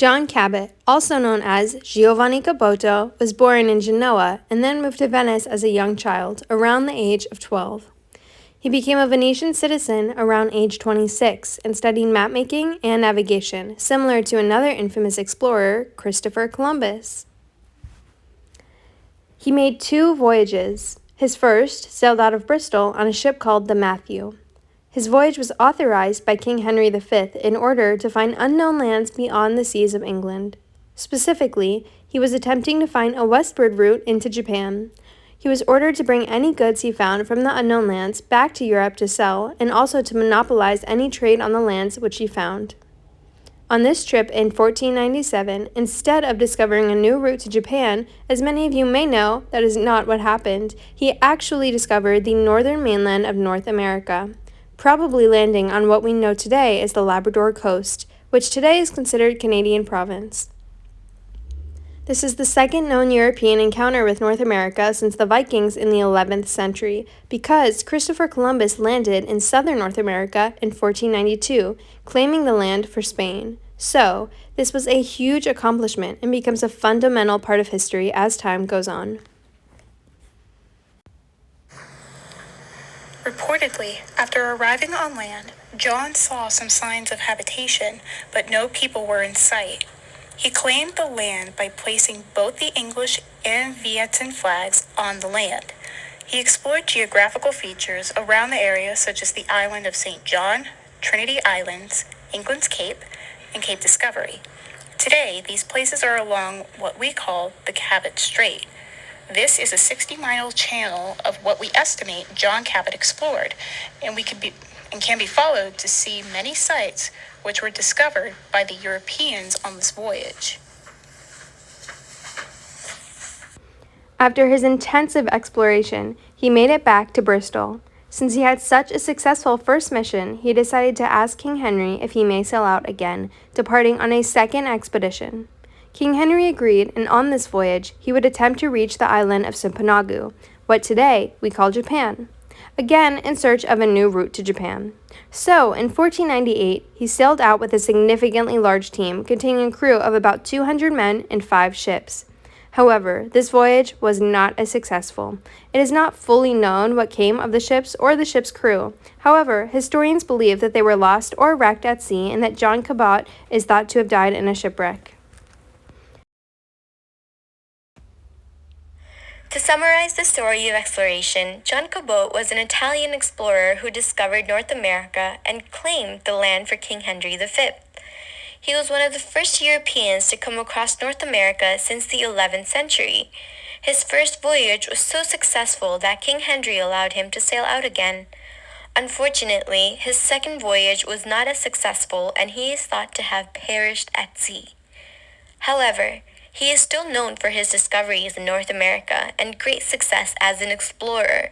John Cabot, also known as Giovanni Caboto, was born in Genoa and then moved to Venice as a young child, around the age of 12. He became a Venetian citizen around age 26 and studied mapmaking and navigation, similar to another infamous explorer, Christopher Columbus. He made 2 voyages. His first sailed out of Bristol on a ship called the Matthew. His voyage was authorized by King Henry V in order to find unknown lands beyond the seas of England. Specifically, he was attempting to find a westward route into Japan. He was ordered to bring any goods he found from the unknown lands back to Europe to sell, and also to monopolize any trade on the lands which he found. On this trip in 1497, instead of discovering a new route to Japan, as many of you may know, that is not what happened. He actually discovered the northern mainland of North America, probably landing on what we know today as the Labrador Coast, which today is considered Canadian province. This is the second known European encounter with North America since the Vikings in the 11th century, because Christopher Columbus landed in southern North America in 1492, claiming the land for Spain. So, this was a huge accomplishment and becomes a fundamental part of history as time goes on. Reportedly, after arriving on land, John saw some signs of habitation, but no people were in sight. He claimed the land by placing both the English and Vietnamese flags on the land. He explored geographical features around the area such as the island of St. John, Trinity Islands, England's Cape, and Cape Discovery. Today, these places are along what we call the Cabot Strait. This is a 60-mile channel of what we estimate John Cabot explored, and can be followed to see many sites which were discovered by the Europeans on this voyage. After his intensive exploration, he made it back to Bristol. Since he had such a successful first mission, he decided to ask King Henry if he may sail out again, departing on a second expedition. King Henry agreed, and on this voyage, he would attempt to reach the island of Supernaughgoo, what today we call Japan, again in search of a new route to Japan. So, in 1498, he sailed out with a significantly large team containing a crew of about 200 men and 5 ships. However, this voyage was not as successful. It is not fully known what came of the ships or the ship's crew. However, historians believe that they were lost or wrecked at sea and that John Cabot is thought to have died in a shipwreck. To summarize the story of exploration, John Cabot was an Italian explorer who discovered North America and claimed the land for King Henry V. He was one of the first Europeans to come across North America since the 11th century. His first voyage was so successful that King Henry allowed him to sail out again. Unfortunately, his second voyage was not as successful, and he is thought to have perished at sea. However, he is still known for his discoveries in North America and great success as an explorer.